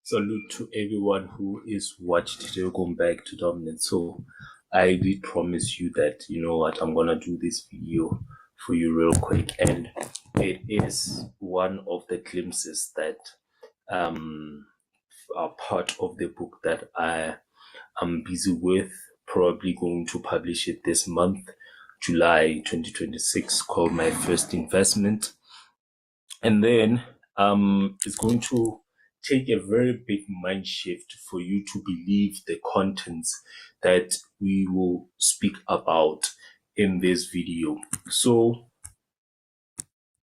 Salute to everyone who is watched today. Welcome back to Dominance. So I did promise you that, you know what, I'm gonna do this video for you real quick, and it is one of the glimpses that are part of the book that I am busy with, probably going to publish it this month, July 2026, called My First Investment. And then it's going to take a very big mind shift for you to believe the contents that we will speak about in this video. So,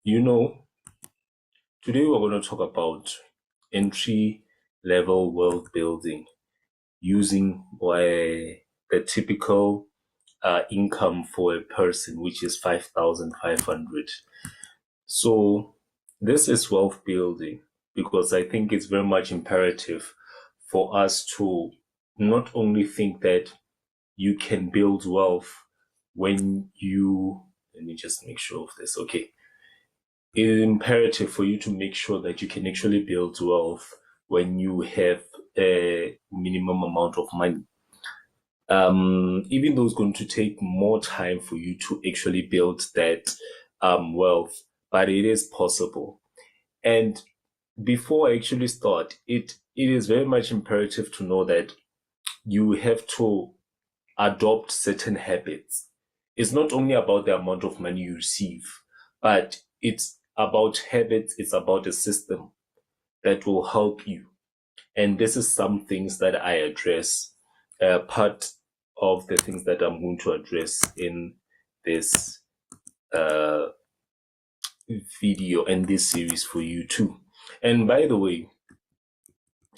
today we're going to talk about entry level wealth building using the typical income for a person, which is 5,500. So this is wealth building because I think it's very much imperative for us to not only think that you can build wealth when let me just make sure of this. Okay. It is imperative for you to make sure that you can actually build wealth when you have a minimum amount of money. Even though it's going to take more time for you to actually build that wealth, but it is possible. And before I actually start, it is very much imperative to know that you have to adopt certain habits. It's not only about the amount of money you receive, but it's about habits. It's about a system that will help you. And this is some things that I address, part of the things that I'm going to address in this video and this series for you too. And by the way,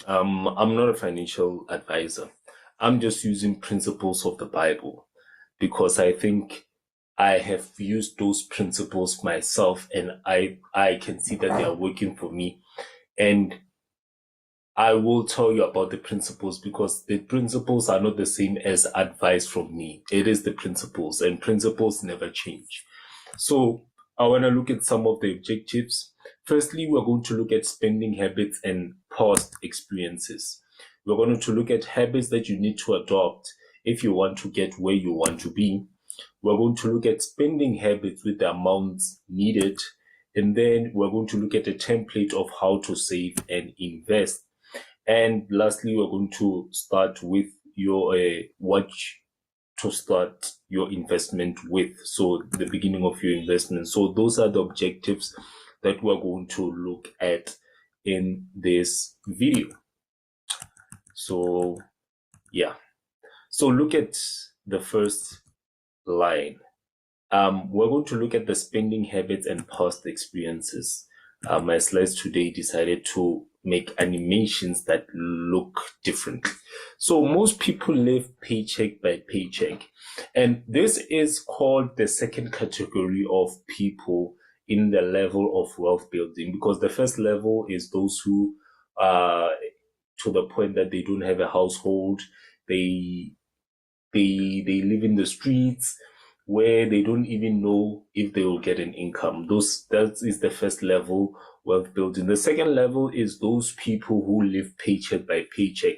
I'm not a financial advisor. I'm just using principles of the Bible because I think I have used those principles myself, and I can see that they are working for me. And I will tell you about the principles because the principles are not the same as advice from me. It is the principles, and principles never change. So I want to look at some of the objectives. Firstly, we're going to look at spending habits and past experiences. We're going to look at habits that you need to adopt if you want to get where you want to be. We're going to look at spending habits with the amounts needed. And then we're going to look at a template of how to save and invest. And lastly, we're going to start with your what to start your investment with. So the beginning of your investment. So those are the objectives that we're going to look at in this video. So yeah. So look at the first line. We're going to look at the spending habits and past experiences. My slides today decided to make animations that look different. So most people live paycheck by paycheck. And this is called the second category of people in the level of wealth building, because the first level is those who are to the point that they don't have a household. They live in the streets where they don't even know if they will get an income. That is the first level wealth building. The second level is those people who live paycheck by paycheck.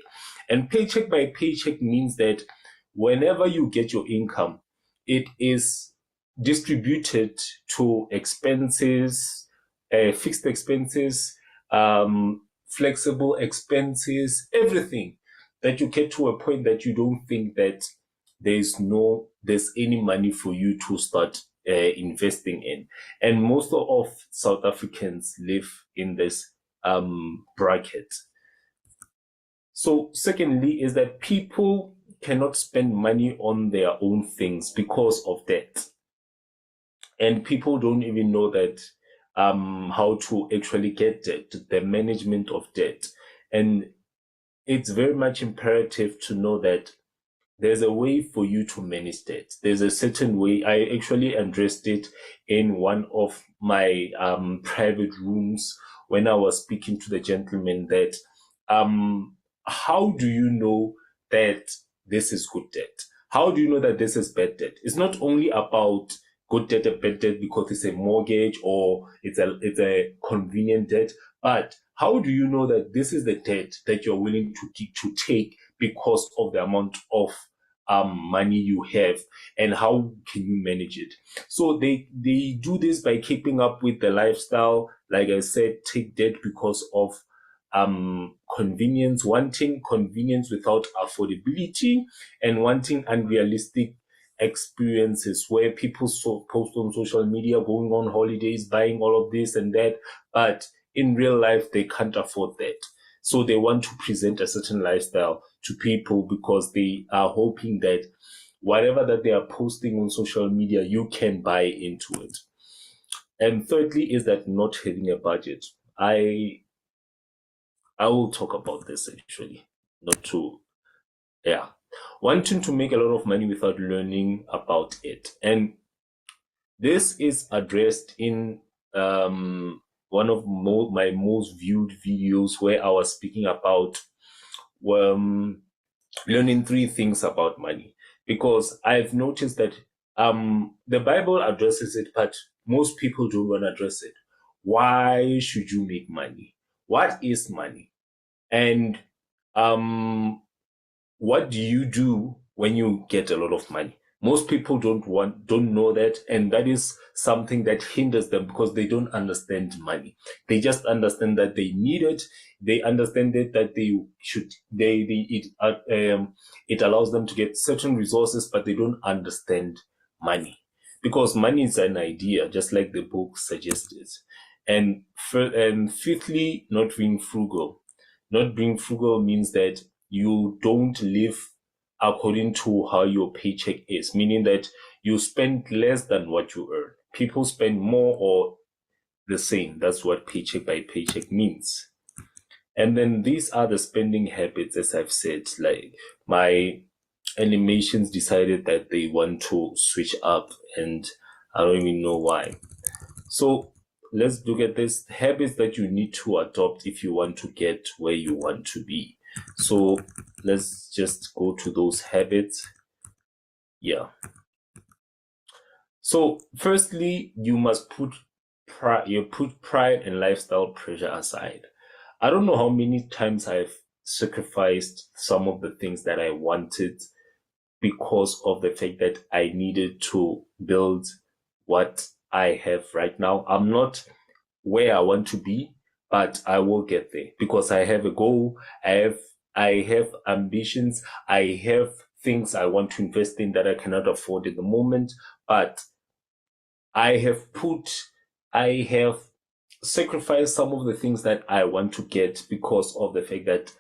And paycheck by paycheck means that whenever you get your income, it is distributed to expenses, fixed expenses, flexible expenses, everything, that you get to a point that you don't think that there's any money for you to start investing in. And most of South Africans live in this bracket. So secondly is that people cannot spend money on their own things because of debt. And people don't even know that how to actually get debt, the management of debt. And it's very much imperative to know that there's a way for you to manage debt. There's a certain way. I actually addressed it in one of my private rooms when I was speaking to the gentleman that how do you know that this is good debt? How do you know that this is bad debt? It's not only about good debt, a bad debt because it's a mortgage or it's a convenient debt. But how do you know that this is the debt that you're willing to take because of the amount of money you have, and how can you manage it? So they do this by keeping up with the lifestyle. Like I said, take debt because of convenience, wanting convenience without affordability, and wanting unrealistic experiences where people post on social media, going on holidays, buying all of this and that, but in real life they can't afford that. So they want to present a certain lifestyle to people because they are hoping that whatever that they are posting on social media, you can buy into it. And thirdly is that not having a budget. I will talk about this actually, not to, yeah. Wanting to make a lot of money without learning about it. And this is addressed in one of my most viewed videos where I was speaking about learning 3 things about money. Because I've noticed that the Bible addresses it, but most people don't want to address it. Why should you make money? What is money? And what do you do when you get a lot of money? Most people don't know that, and that is something that hinders them because they don't understand money. They just understand that they need it. They understand it that it allows them to get certain resources, but they don't understand money because money is an idea, just like the book suggested. And fifthly, not being frugal. Not being frugal means that you don't live according to how your paycheck is, meaning that you spend less than what you earn. People spend more or the same. That's what paycheck by paycheck means. And then these are the spending habits, as I've said. Like my animations decided that they want to switch up, and I don't even know why. So let's look at this habits that you need to adopt if you want to get where you want to be. So let's just go to those habits. Yeah. So firstly, you must put pride and lifestyle pressure aside. I don't know how many times I've sacrificed some of the things that I wanted because of the fact that I needed to build what I have right now. I'm not where I want to be, but I will get there because I have a goal. I have ambitions. I have things I want to invest in that I cannot afford at the moment, but I have sacrificed some of the things that I want to get because of the fact that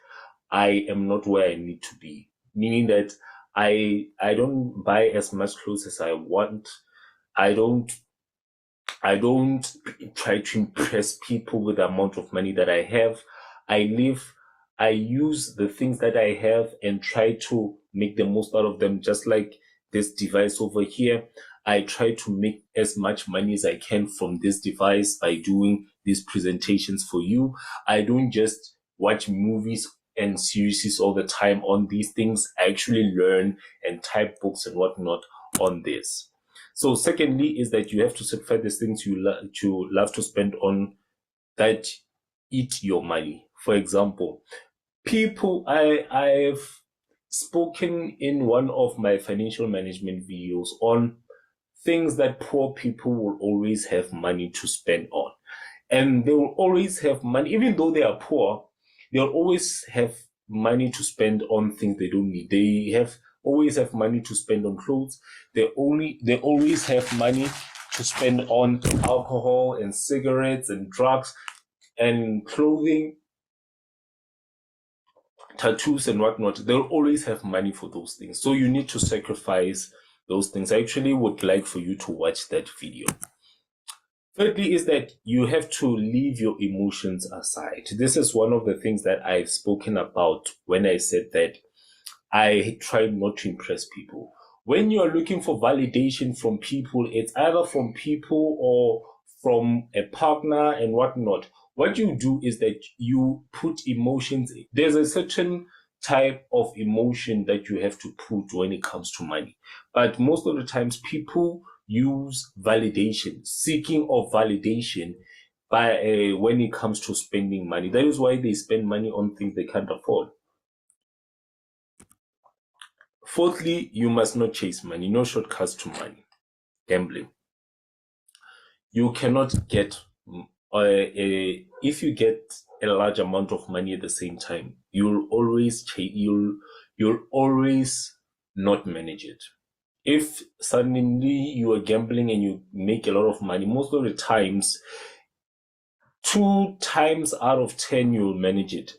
I am not where I need to be. Meaning that I don't buy as much clothes as I want. I don't try to impress people with the amount of money that I have. I use the things that I have and try to make the most out of them, just like this device over here. I try to make as much money as I can from this device by doing these presentations for you. I don't just watch movies and series all the time on these things. I actually learn and type books and whatnot on this. So secondly is that you have to sacrifice the things you love to spend on that eat your money. For example, I've spoken in one of my financial management videos on things that poor people will always have money to spend on. And they will always have money, even though they are poor, they'll always have money to spend on things they don't need. They always have money to spend on clothes. They always have money to spend on alcohol and cigarettes and drugs and clothing, tattoos and whatnot. They'll always have money for those things. So you need to sacrifice those things. I actually would like for you to watch that video. Thirdly is that you have to leave your emotions aside. This is one of the things that I've spoken about when I said that I try not to impress people. When you're looking for validation from people, it's either from people or from a partner and whatnot. What you do is that you put emotions. There's a certain type of emotion that you have to put when it comes to money. But most of the times people use validation, seeking of validation by when it comes to spending money. That is why they spend money on things they can't afford. Fourthly, you must not chase money. No shortcuts to money. Gambling. You cannot get if you get a large amount of money at the same time, you'll always you'll always not manage it. If suddenly you are gambling and you make a lot of money, most of the times, 2 times out of 10 you'll manage it.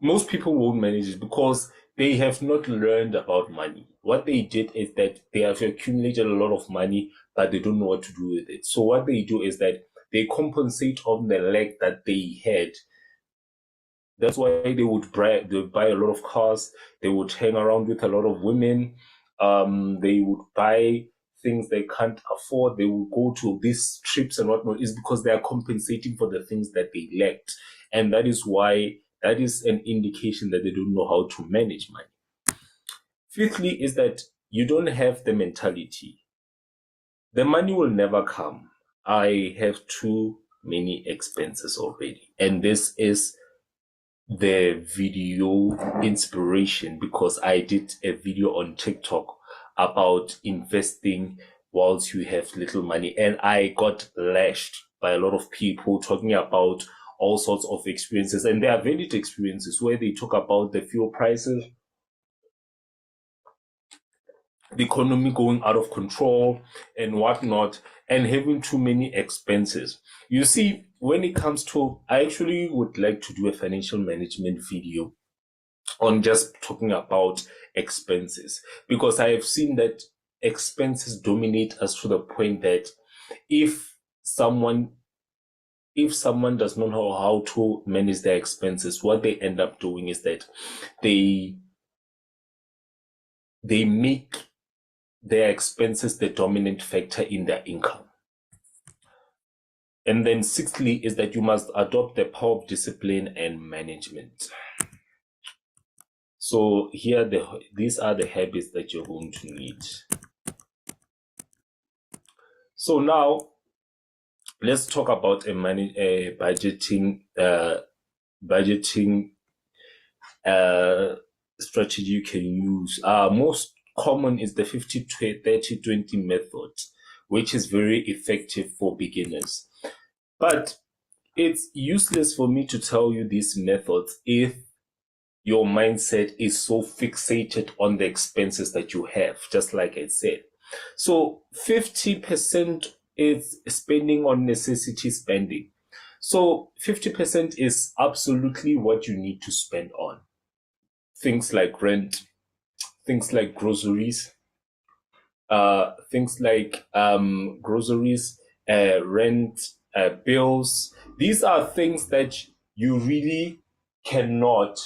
Most people won't manage it because they have not learned about money. What they did is that they have accumulated a lot of money, but they don't know what to do with it. So what they do is that they compensate on the lack that they had. That's why they would buy a lot of cars. They would hang around with a lot of women. They would buy things they can't afford. They will go to these trips and whatnot. Is because they are compensating for the things that they lacked. And that is why that is an indication that they don't know how to manage money. Fifthly is that you don't have the mentality. The money will never come. I have too many expenses already. And this is the video inspiration because I did a video on TikTok about investing whilst you have little money. And I got lashed by a lot of people talking about all sorts of experiences. And they are valid experiences where they talk about the fuel prices, the economy going out of control and whatnot, and having too many expenses. You see, when it comes to, I actually would like to do a financial management video on just talking about expenses, because I have seen that expenses dominate us to the point that if someone does not know how to manage their expenses, what they end up doing is that they make their expenses the dominant factor in their income. And then sixthly is that you must adopt the power of discipline and management. So here, these are the habits that you're going to need. So now, let's talk about a budgeting strategy you can use. Most common is the 50-30-20 method, which is very effective for beginners. But it's useless for me to tell you these methods if your mindset is so fixated on the expenses that you have, just like I said. So 50% is spending on necessity spending. So 50% is absolutely what you need to spend on. Things like rent, things like groceries, rent, bills. These are things that you really cannot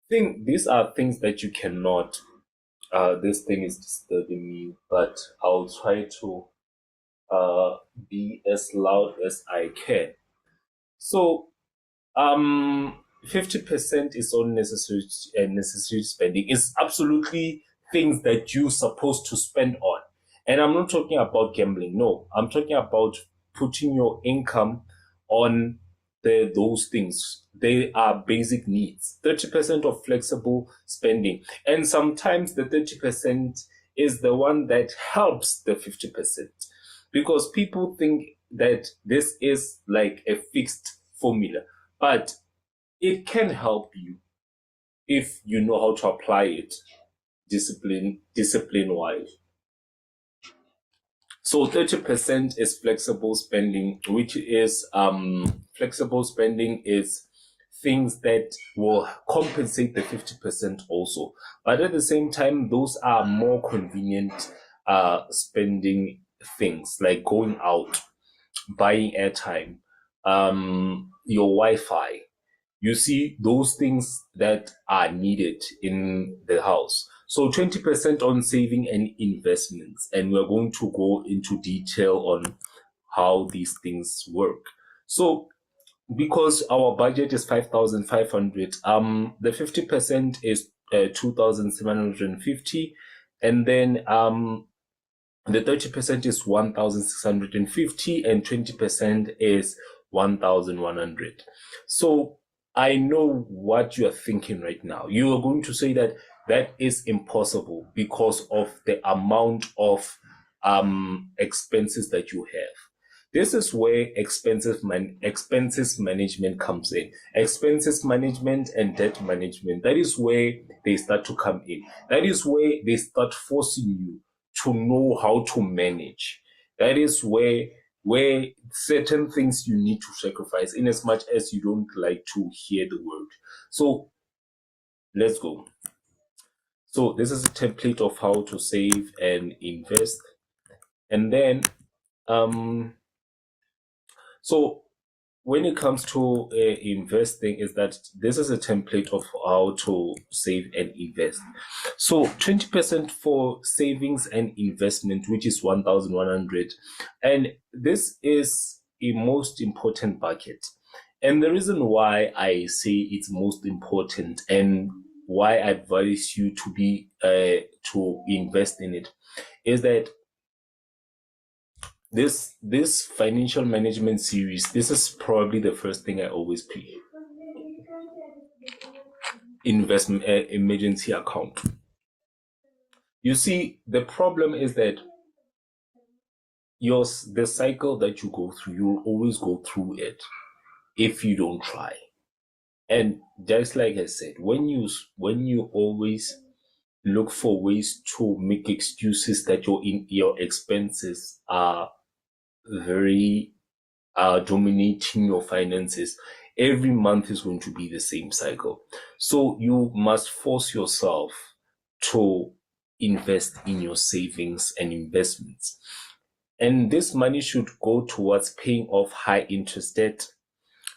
think. These are things that you cannot. This thing is disturbing me, but I'll try to be as loud as I can. So, 50% is unnecessary and necessary spending. It's absolutely things that you're supposed to spend on. And I'm not talking about gambling. No, I'm talking about putting your income on those things. They are basic needs. 30% of flexible spending. And sometimes the 30% is the one that helps the 50%. Because people think that this is like a fixed formula. But it can help you if you know how to apply it discipline-wise. So 30% is flexible spending, which is flexible spending is things that will compensate the 50% also. But at the same time, those are more convenient spending things like going out, buying airtime, your Wi-Fi. You see, those things that are needed in the house. So 20% on saving and investments. And we're going to go into detail on how these things work. So because our budget is 5,500, the 50% is 2,750. And then The 30% is 1,650 and 20% is 1,100. So I know what you are thinking right now. You are going to say that that is impossible because of the amount of expenses that you have. This is where expenses management comes in. Expenses management and debt management. That is where they start to come in. That is where they start forcing you to know how to manage. That is where certain things you need to sacrifice, in as much as you don't like to hear the word. So let's go. So this is a template of how to save and invest. And then so when it comes to investing, is that this is a template of how to save and invest. So 20% for savings and investment, which is 1,100. And this is a most important bucket. And the reason why I say it's most important and why I advise you to be to invest in it is that this financial management series, this is probably the first thing I always play. Investment emergency account. You see, the problem is that the cycle that you go through, you'll always go through it if you don't try. And just like I said, when you always look for ways to make excuses that your expenses are very dominating your finances, every month is going to be the same cycle. So you must force yourself to invest in your savings and investments. And this money should go towards paying off high interest debt,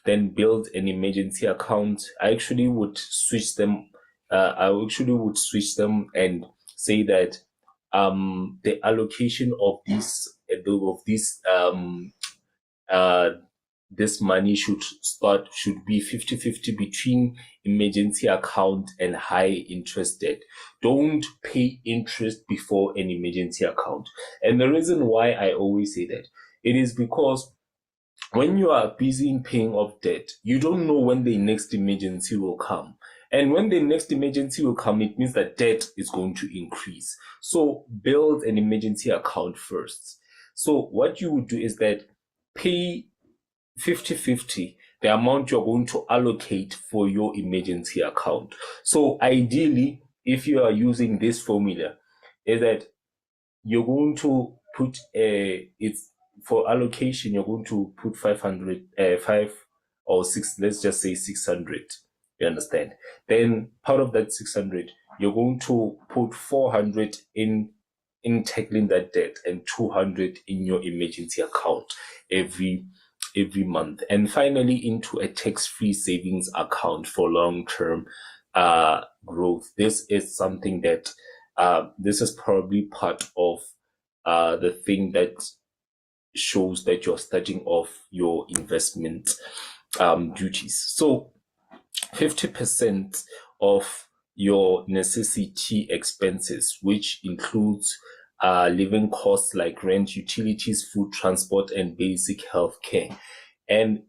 then build an emergency account. I actually would switch them. And say that the allocation of this money should be 50-50 between emergency account and high interest debt. Don't pay interest before an emergency account. And the reason why I always say that, it is because when you are busy in paying off debt, you don't know when the next emergency will come. And when the next emergency will come, it means that debt is going to increase. So build an emergency account first. So what you would do is that pay 50-50 the amount you're going to allocate for your emergency account. So ideally, if you are using this formula, is that you're going to put it's for allocation, you're going to put 5 or 6, let's just say 600. You understand? Then part of that 600, you're going to put 400 in tackling that debt and 200 in your emergency account every month. And finally, into a tax-free savings account for long-term growth. This is something that this is probably part of the thing that shows that you're starting off your investment duties. So 50% of your necessity expenses, which includes living costs like rent, utilities, food, transport, and basic health care. And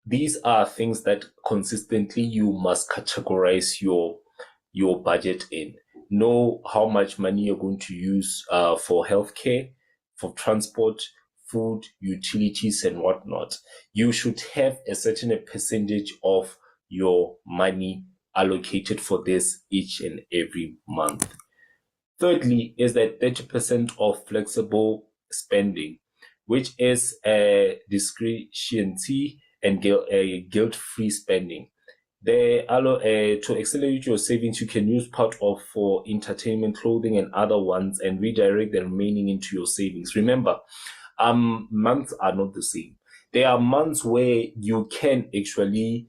these are things that consistently you must categorize your budget in. Know how much money you're going to use for healthcare, for transport, food, utilities, and whatnot. You should have a certain percentage of your money allocated for this each and every month. Thirdly, is that 30% of flexible spending, which is discretionary and guilt-free spending. To accelerate your savings, you can use part of for entertainment, clothing, and other ones, and redirect the remaining into your savings. Remember, months are not the same. There are months where you can actually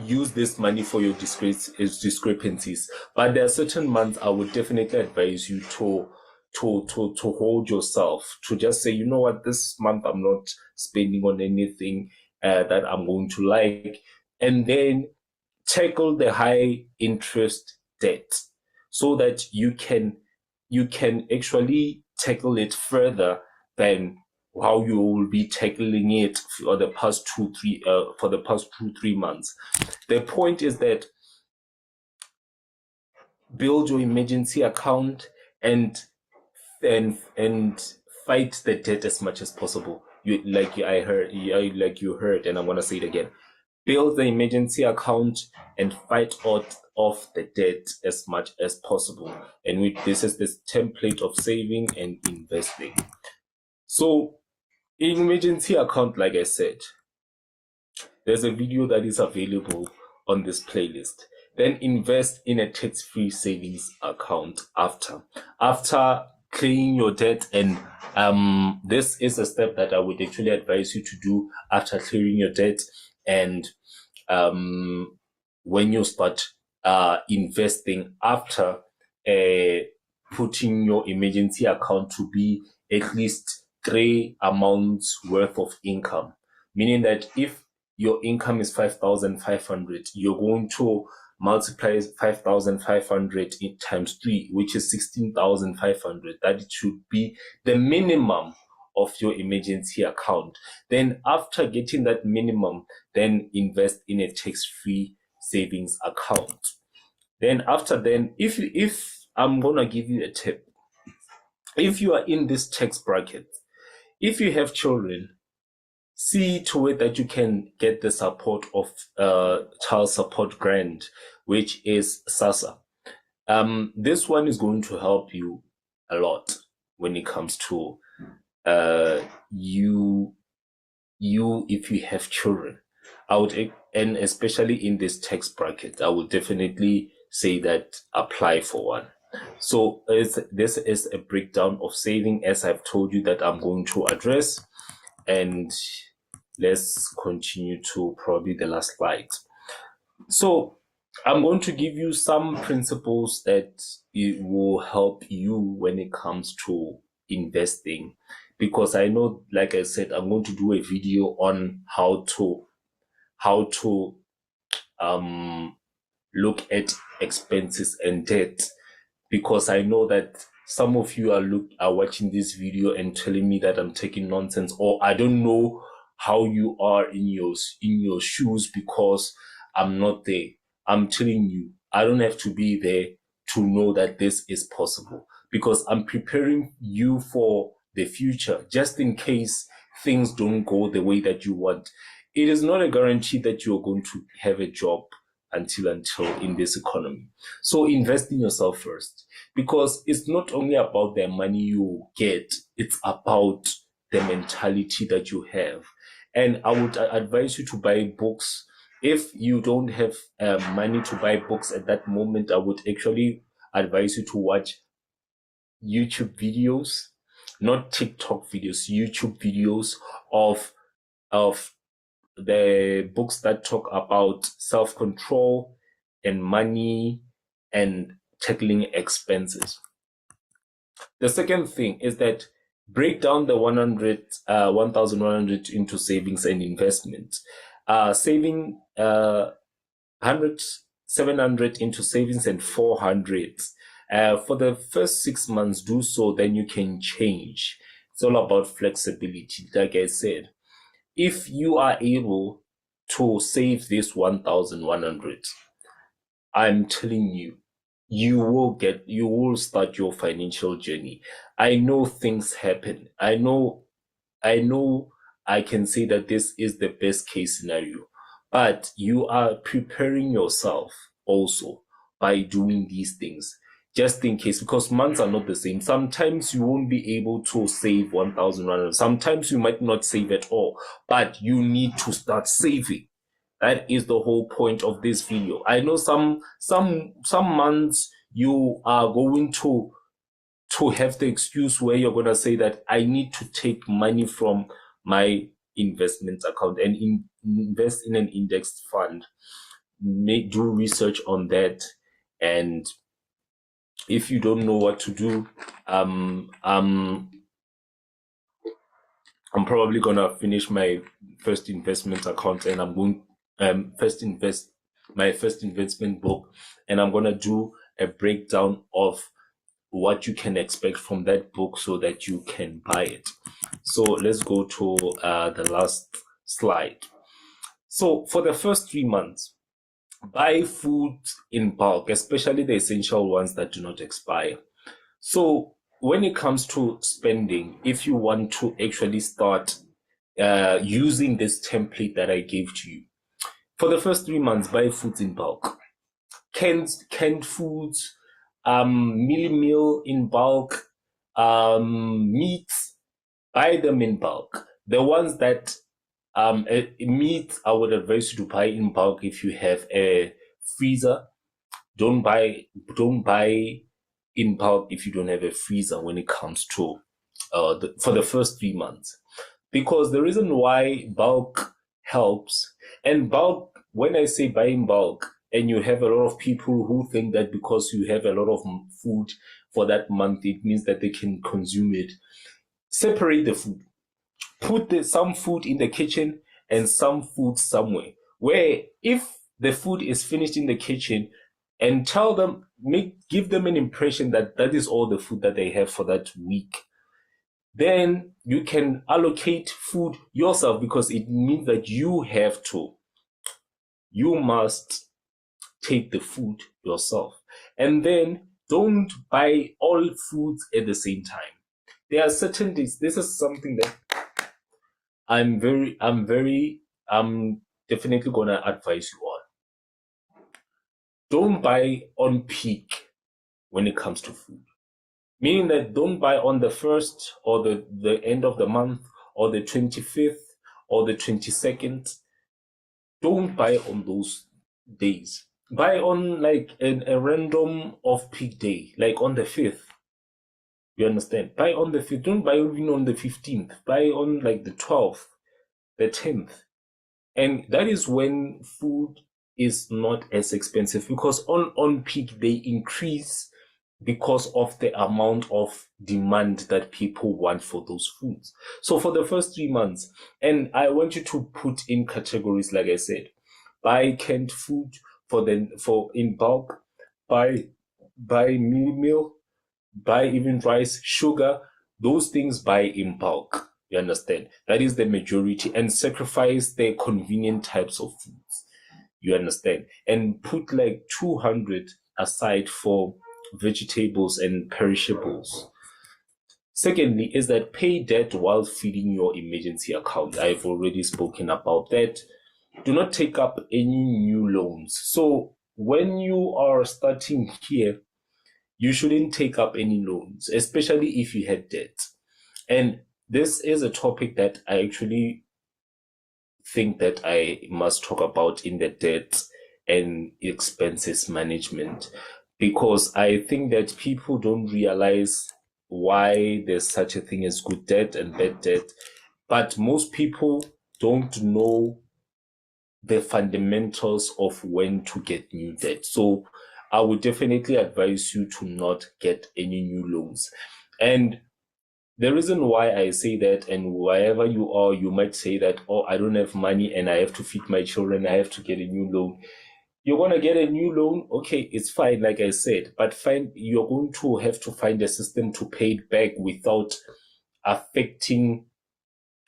use this money for your discrepancies, but there are certain months I would definitely advise you to hold yourself, to just say, you know what, this month I'm not spending on anything that I'm going to like, and then tackle the high interest debt so that you can you can actually tackle it further than how you will be tackling it for the past 2-3 months. The point is that build your emergency account and fight the debt as much as possible. You heard, and I'm gonna say it again. Build the emergency account and fight out off the debt as much as possible. And this is this template of saving and investing. So, emergency account, like I said, there's a video that is available on this playlist. Then invest in a tax-free savings account after clearing your debt. And this is a step that I would actually advise you to do after clearing your debt. And when you start investing after putting your emergency account to be at least 3 amounts worth of income, meaning that if your income is 5,500, you're going to multiply 5,500 times 3, which is 16,500. That it should be the minimum of your emergency account. Then after getting that minimum, then invest in a tax-free savings account. Then if I'm gonna give you a tip, if you are in this tax bracket, if you have children, see to it that you can get the support of child support grant, which is SASSA. This one is going to help you a lot when it comes to you if you have children. And especially in this tax bracket, I would definitely say that apply for one. So this is a breakdown of saving, as I've told you, that I'm going to address. And let's continue to probably the last slide. So I'm going to give you some principles that it will help you when it comes to investing, because I know, like I said, I'm going to do a video on how to look at expenses and debt, because I know that some of you are watching this video and telling me that I'm taking nonsense, or I don't know how you are in your shoes because I'm not there. I'm telling you, I don't have to be there to know that this is possible, because I'm preparing you for the future, just in case things don't go the way that you want. It is not a guarantee that you're going to have a job until in this economy. So invest in yourself first, because it's not only about the money you get, it's about the mentality that you have. And I would advise you to buy books. If you don't have money to buy books at that moment, I would actually advise you to watch YouTube videos, not TikTok videos, YouTube videos of the books that talk about self-control and money and tackling expenses. The second thing is that break down the 1,100 into savings and investment. Saving 700 into savings and 400. For the first 6 months, do so, then you can change. It's all about flexibility. Like I said, if you are able to save this 1,100, I'm telling you, you will start your financial journey. I know things happen. I know I can say that this is the best case scenario, but you are preparing yourself also by doing these things, just in case, because months are not the same. Sometimes you won't be able to save 1,100. Sometimes you might not save at all, but you need to start saving. That is the whole point of this video. I know some months you are going to have the excuse where you're going to say that I need to take money from my investment account and invest in an indexed fund. Do research on that. And if you don't know what to do, I'm probably gonna finish my first investment account, and I'm going my first investment book, and I'm gonna do a breakdown of what you can expect from that book so that you can buy it. So let's go to the last slide. So for the first 3 months, buy food in bulk, especially the essential ones that do not expire. So when it comes to spending, if you want to actually start using this template that I gave to you, for the first 3 months, buy foods in bulk. Canned foods, meal in bulk, meats, buy them in bulk. The ones that meat, I would advise you to buy in bulk if you have a freezer. Don't buy in bulk if you don't have a freezer when it comes to for the first 3 months. Because the reason why bulk helps, and bulk, when I say buy in bulk, and you have a lot of people who think that because you have a lot of food for that month, it means that they can consume it. Separate the food. Put some food in the kitchen and some food somewhere. Where if the food is finished in the kitchen, and tell them, give them an impression that that is all the food that they have for that week. Then you can allocate food yourself, because it means that you must take the food yourself. And then don't buy all foods at the same time. There are certain days. This is something that I'm definitely gonna advise you on. Don't buy on peak when it comes to food. Meaning that don't buy on the 1st or the end of the month or the 25th or the 22nd. Don't buy on those days. Buy on like a random off-peak day, like on the 5th. You understand? Buy on the 5th. Don't buy even on the 15th. Buy on like the 12th, the 10th. And that is when food is not as expensive, because on peak they increase because of the amount of demand that people want for those foods. So for the first 3 months, and I want you to put in categories, like I said, buy canned food for in bulk, buy meal, buy even rice, sugar, those things buy in bulk. You understand? That is the majority, and sacrifice the convenient types of foods. You understand? And put like 200 aside for vegetables and perishables. Secondly, is that pay debt while feeding your emergency account. I've already spoken about that. Do not take up any new loans. So when you are starting here, you shouldn't take up any loans, especially if you had debt. And this is a topic that I actually think that I must talk about in the debt and expenses management, because I think that people don't realize why there's such a thing as good debt and bad debt. But most people don't know the fundamentals of when to get new debt. So I would definitely advise you to not get any new loans. And the reason why I say that, and wherever you are, you might say that, oh, I don't have money and I have to feed my children, I have to get a new loan. You're going to get a new loan, okay, it's fine, like I said, but you're going to have to find a system to pay it back without affecting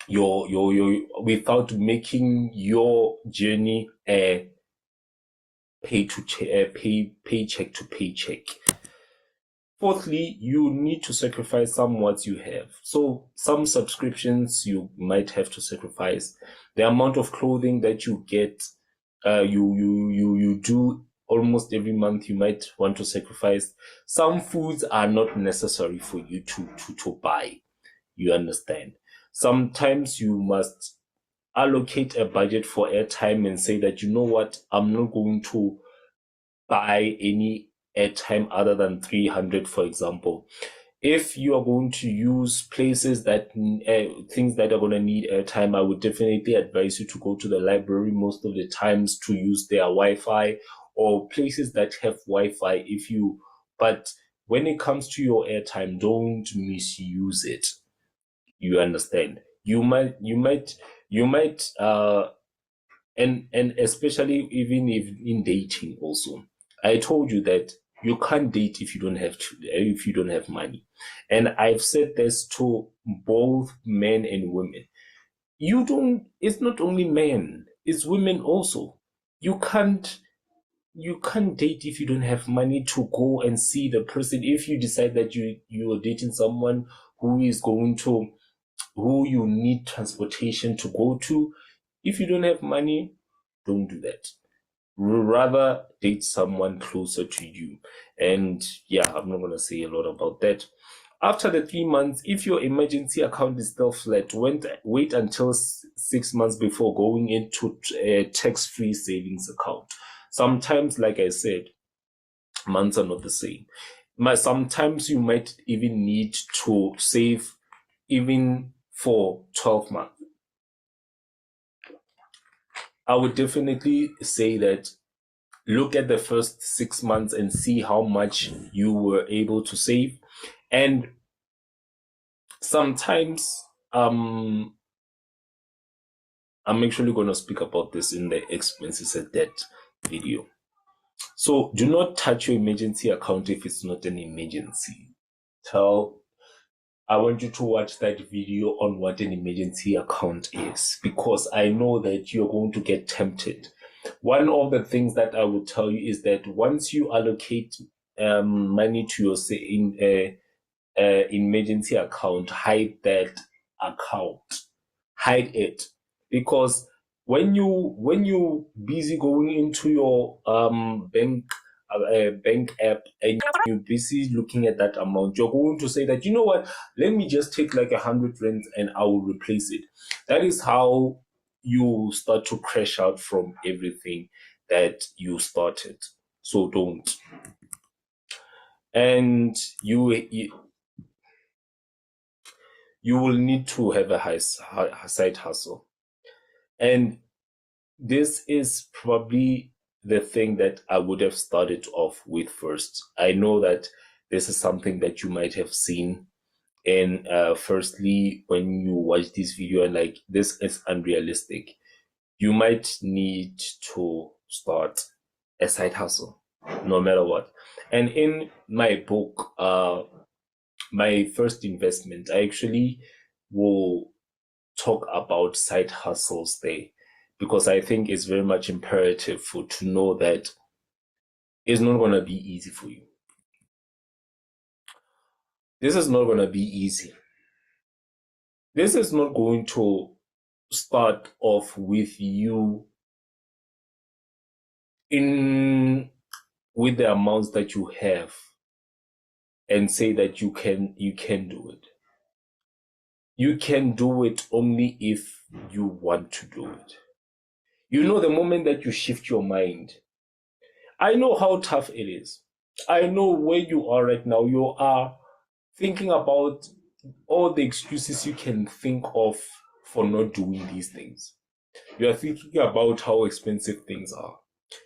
without making your journey a paycheck to paycheck. Fourthly, you need to sacrifice some what you have. So some subscriptions you might have to sacrifice. The amount of clothing that you get, you do almost every month, you might want to sacrifice. Some foods are not necessary for you to buy. You understand? Sometimes you must allocate a budget for airtime and say that, you know what, I'm not going to buy any airtime other than 300, for example. If you are going to use places that things that are going to need airtime, I would definitely advise you to go to the library most of the times to use their Wi-Fi, or places that have Wi-Fi. But when it comes to your airtime, don't misuse it. You understand? You might, and especially even if in dating also. I told you that You can't date if you don't have money. And I've said this to both men and women. It's not only men, it's women also. You can't date if you don't have money to go and see the person. If you decide that you are dating someone who you need transportation to go to, if you don't have money, don't do that. Rather date someone closer to you. And yeah, I'm not going to say a lot about that. After the 3 months, if your emergency account is still flat, wait until 6 months before going into a tax-free savings account. Sometimes, like I said, months are not the same. Sometimes you might even need to save even for 12 months. I would definitely say that look at the first 6 months and see how much you were able to save. And sometimes, I'm actually going to speak about this in the expenses and debt video. So do not touch your emergency account if it's not an emergency. I want you to watch that video on what an emergency account is, because I know that you're going to get tempted. One of the things that I will tell you is that once you allocate money to your emergency account, hide that account. Hide it. Because when you busy going into your bank app and you're busy looking at that amount, you're going to say that, you know what, let me just take like 100 rands and I will replace it. That is how you start to crash out from everything that you started. So don't. And you will need to have a side hustle. And this is probably the thing that I would have started off with first. I know that this is something that you might have seen. And firstly, when you watch this video and like, this is unrealistic, you might need to start a side hustle, no matter what. And in my book, my first investment, I actually will talk about side hustles there, because I think it's very much imperative to know that it's not going to be easy for you. This is not going to be easy. This is not going to start off with you with the amounts that you have and say that you can do it. You can do it only if you want to do it. You know, the moment that you shift your mind, I know how tough it is. I know where you are right now. You are thinking about all the excuses you can think of for not doing these things. You are thinking about how expensive things are.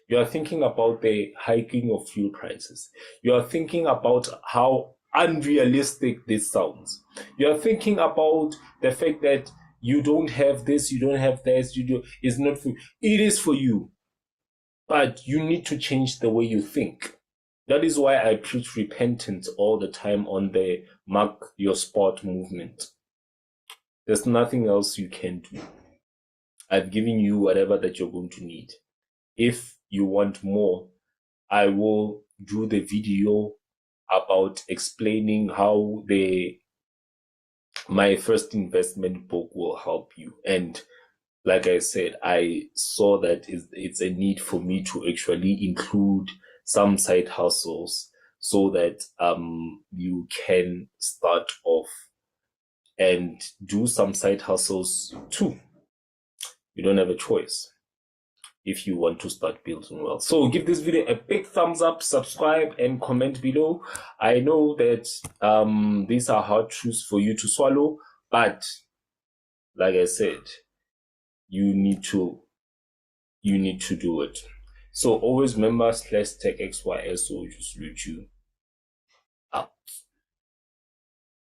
You are thinking about the hiking of fuel prices. You are thinking about how unrealistic this sounds. You are thinking about the fact that you don't have this, you don't have that, it's not for you. It is for you. But you need to change the way you think. That is why I preach repentance all the time on the Mark Your Spot movement. There's nothing else you can do. I've given you whatever that you're going to need. If you want more, I will do the video about explaining how my first investment book will help you. And like I said, I saw that it's a need for me to actually include some side hustles so that you can start off and do some side hustles too. You don't have a choice if you want to start building wealth. So give this video a big thumbs up, subscribe, and comment below. I know that these are hard truths for you to swallow, but like I said, you need to do it. So always remember /tech XYS, so just reach you out.